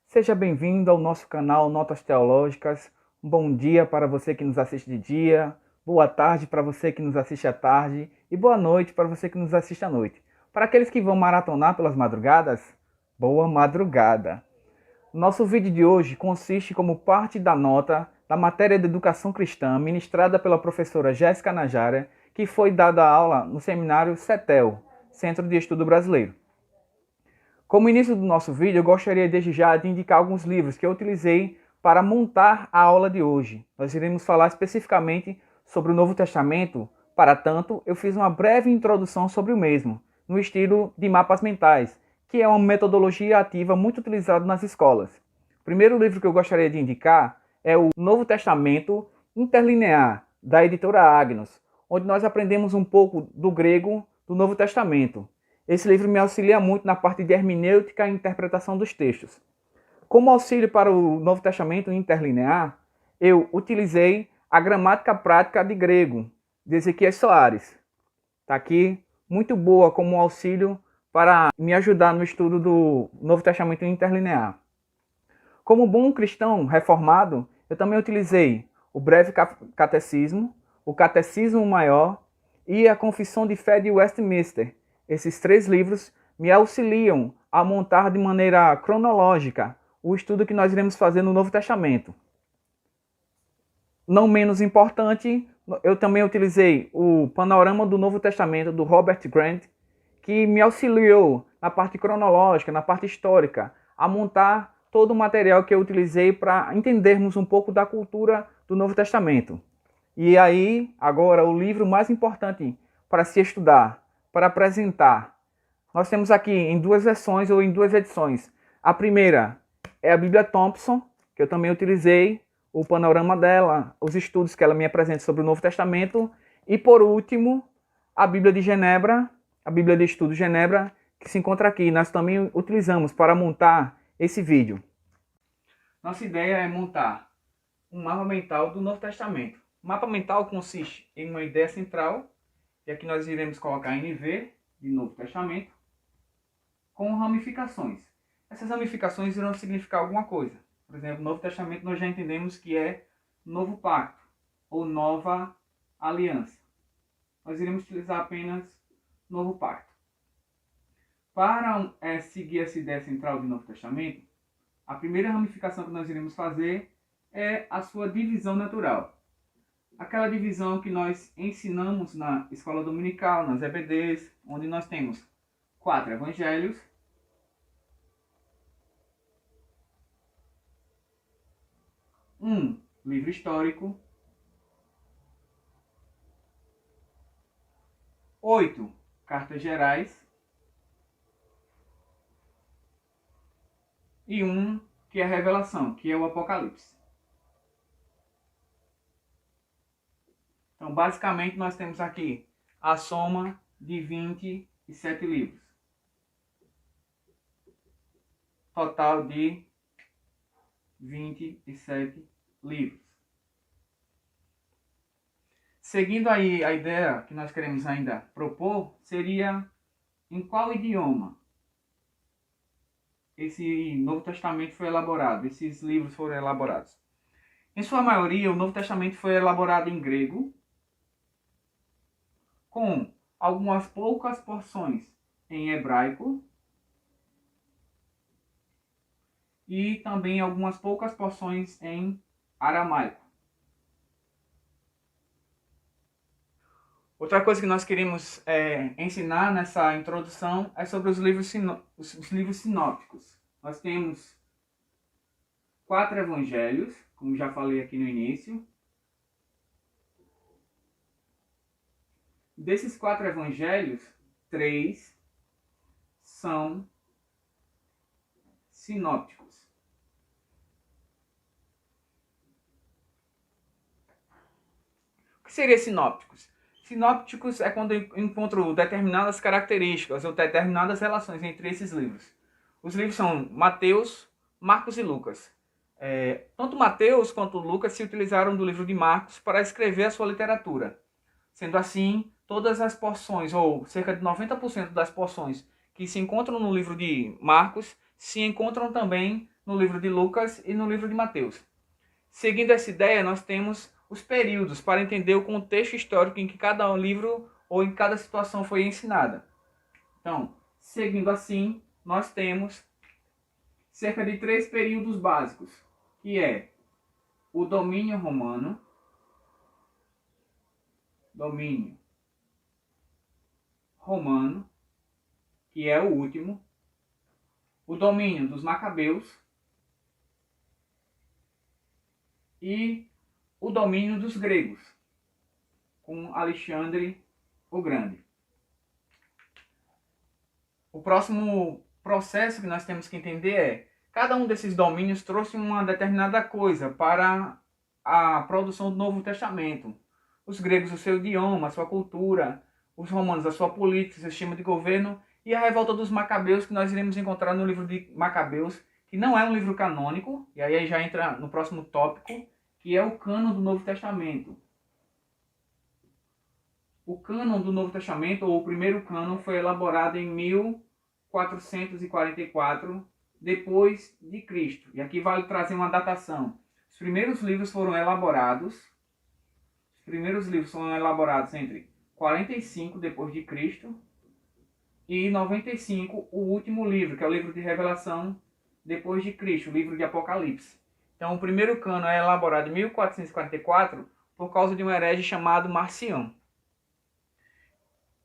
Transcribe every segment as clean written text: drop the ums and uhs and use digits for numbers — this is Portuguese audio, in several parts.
Seja bem-vindo ao nosso canal Notas Teológicas. Um bom dia para você que nos assiste de dia, boa tarde para você que nos assiste à tarde e boa noite para você que nos assiste à noite. Para aqueles que vão maratonar pelas madrugadas, boa madrugada. Nosso vídeo de hoje consiste como parte da nota da matéria de Educação Cristã ministrada pela professora Jéssica Najara, que foi dada aula no seminário CETEL, Centro de Estudo Brasileiro. Como início do nosso vídeo, eu gostaria desde já de indicar alguns livros que eu utilizei para montar a aula de hoje. Nós iremos falar especificamente sobre o Novo Testamento, para tanto, eu fiz uma breve introdução sobre o mesmo, no estilo de mapas mentais, que é uma metodologia ativa muito utilizada nas escolas. O primeiro livro que eu gostaria de indicar é o Novo Testamento Interlinear, da editora Agnus, onde nós aprendemos um pouco do grego do Novo Testamento. Esse livro me auxilia muito na parte de hermenêutica e interpretação dos textos. Como auxílio para o Novo Testamento interlinear, eu utilizei a gramática prática de grego, de Ezequiel Soares. Está aqui, muito boa como auxílio para me ajudar no estudo do Novo Testamento interlinear. Como bom cristão reformado, eu também utilizei o Breve Catecismo, o Catecismo Maior e a Confissão de Fé de Westminster. Esses três livros me auxiliam a montar de maneira cronológica o estudo que nós iremos fazer no Novo Testamento. Não menos importante, eu também utilizei o Panorama do Novo Testamento, do Robert Grant, que me auxiliou na parte cronológica, na parte histórica, a montar todo o material que eu utilizei para entendermos um pouco da cultura do Novo Testamento. E aí, agora, o livro mais importante para se estudar, para apresentar. Nós temos aqui em duas versões ou em duas edições. A primeira é a Bíblia Thompson, que eu também utilizei, o panorama dela, os estudos que ela me apresenta sobre o Novo Testamento. E por último, a Bíblia de Genebra, a Bíblia de Estudo Genebra, que se encontra aqui. Nós também utilizamos para montar esse vídeo. Nossa ideia é montar um mapa mental do Novo Testamento. O mapa mental consiste em uma ideia central, e aqui nós iremos colocar NV, de Novo Testamento, com ramificações. Essas ramificações irão significar alguma coisa. Por exemplo, no Novo Testamento nós já entendemos que é Novo Pacto, ou Nova Aliança. Nós iremos utilizar apenas Novo Pacto. Para seguir essa ideia central do Novo Testamento, a primeira ramificação que nós iremos fazer é a sua divisão natural. Aquela divisão que nós ensinamos na escola dominical, nas EBDs, onde nós temos 4 evangelhos, 1 livro histórico, 8 cartas gerais e 1 que é a revelação, que é o Apocalipse. Então, basicamente, nós temos aqui a soma de 27 livros. Total de 27 livros. Seguindo aí a ideia que nós queremos ainda propor, seria em qual idioma esse Novo Testamento foi elaborado, esses livros foram elaborados. Em sua maioria, o Novo Testamento foi elaborado em grego, com algumas poucas porções em hebraico e também algumas poucas porções em aramaico. Outra coisa que nós queremos ensinar nessa introdução é sobre os livros sinópticos. Nós temos 4 evangelhos, como já falei aqui no início. Desses 4 evangelhos, 3 são sinópticos. O que seria sinópticos? Sinópticos é quando eu encontro determinadas características ou determinadas relações entre esses livros. Os livros são Mateus, Marcos e Lucas. Tanto Mateus quanto Lucas se utilizaram do livro de Marcos para escrever a sua literatura. Sendo assim, todas as porções, ou cerca de 90% das porções que se encontram no livro de Marcos, se encontram também no livro de Lucas e no livro de Mateus. Seguindo essa ideia, nós temos os períodos para entender o contexto histórico em que cada livro ou em cada situação foi ensinada. Então, seguindo assim, nós temos cerca de 3 períodos básicos, que é o domínio romano, que é o último, o domínio dos macabeus e o domínio dos gregos, com Alexandre o Grande. O próximo processo que nós temos que entender é: cada um desses domínios trouxe uma determinada coisa para a produção do Novo Testamento. Os gregos, o seu idioma, a sua cultura; os romanos, a sua política, seu sistema de governo; e a revolta dos macabeus, que nós iremos encontrar no livro de Macabeus, que não é um livro canônico, e aí já entra no próximo tópico, que é o cânon do Novo Testamento. O cânon do Novo Testamento, ou o primeiro cânon, foi elaborado em 1444 depois de Cristo. E aqui vale trazer uma datação. Os primeiros livros foram elaborados entre 45 depois de Cristo e 95, o último livro, que é o livro de Revelação depois de Cristo, o livro de Apocalipse. Então, o primeiro cânon é elaborado em 1444 por causa de um herege chamado Marcião.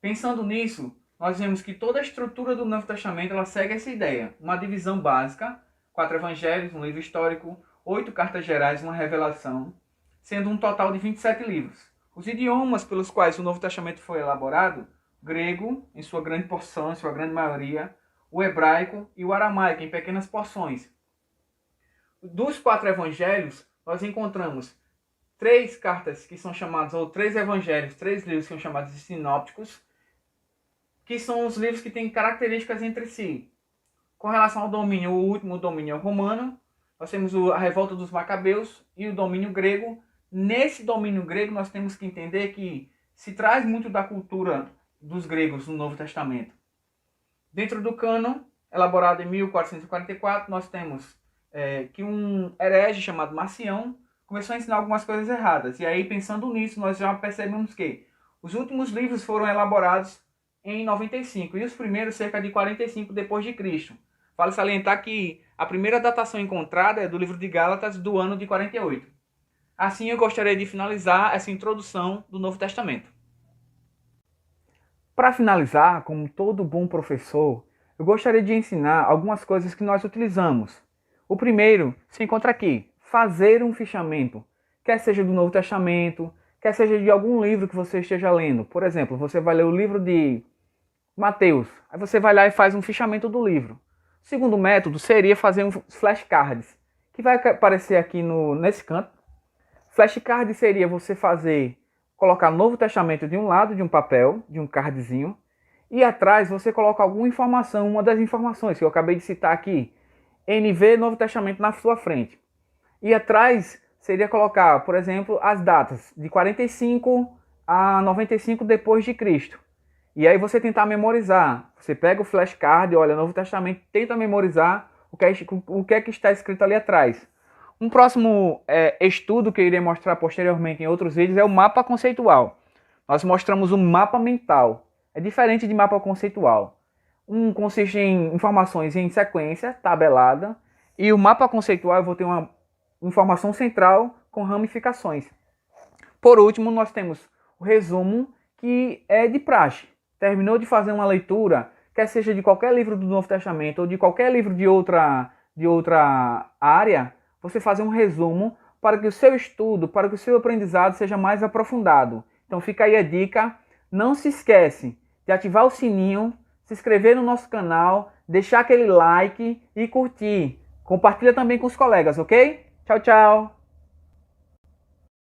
Pensando nisso, nós vemos que toda a estrutura do Novo Testamento ela segue essa ideia. Uma divisão básica, 4 evangelhos, um livro histórico, 8 cartas gerais, uma revelação, sendo um total de 27 livros. Os idiomas pelos quais o Novo Testamento foi elaborado: grego, em sua grande porção, em sua grande maioria, o hebraico e o aramaico, em pequenas porções. Dos 4 evangelhos, nós encontramos 3 cartas que são chamadas, ou 3 evangelhos, 3 livros que são chamados de sinópticos, que são os livros que têm características entre si. Com relação ao domínio, o último domínio é o romano. Nós temos a revolta dos macabeus e o domínio grego. Nesse domínio grego, nós temos que entender que se traz muito da cultura dos gregos no Novo Testamento. Dentro do cânon, elaborado em 1444, nós temos que um herege chamado Marcião começou a ensinar algumas coisas erradas. E aí, pensando nisso, nós já percebemos que os últimos livros foram elaborados em 95 e os primeiros cerca de 45 depois de Cristo. Vale salientar que a primeira datação encontrada é do livro de Gálatas, do ano de 48. Assim, eu gostaria de finalizar essa introdução do Novo Testamento. Para finalizar, como todo bom professor, eu gostaria de ensinar algumas coisas que nós utilizamos. O primeiro se encontra aqui: fazer um fichamento, quer seja do Novo Testamento, quer seja de algum livro que você esteja lendo. Por exemplo, você vai ler o livro de Mateus, aí você vai lá e faz um fichamento do livro. O segundo método seria fazer um flashcards, que vai aparecer aqui nesse canto. Flashcard seria você colocar Novo Testamento de um lado de um papel, de um cardzinho, e atrás você coloca alguma informação, uma das informações que eu acabei de citar aqui, NV Novo Testamento na sua frente. E atrás seria colocar, por exemplo, as datas de 45 a 95 depois de Cristo. E aí você tentar memorizar. Você pega o flashcard, olha, Novo Testamento, tenta memorizar o que é que está escrito ali atrás. Um próximo estudo que eu irei mostrar posteriormente em outros vídeos é o mapa conceitual. Nós mostramos um mapa mental. É diferente de mapa conceitual. Um consiste em informações em sequência, tabelada, e o mapa conceitual eu vou ter uma informação central com ramificações. Por último, nós temos o resumo, que é de praxe. Terminou de fazer uma leitura, quer seja de qualquer livro do Novo Testamento ou de qualquer livro de outra área, você fazer um resumo para que o seu estudo, para que o seu aprendizado seja mais aprofundado. Então fica aí a dica. Não se esquece de ativar o sininho, se inscrever no nosso canal, deixar aquele like e curtir. Compartilha também com os colegas, ok? Tchau, tchau!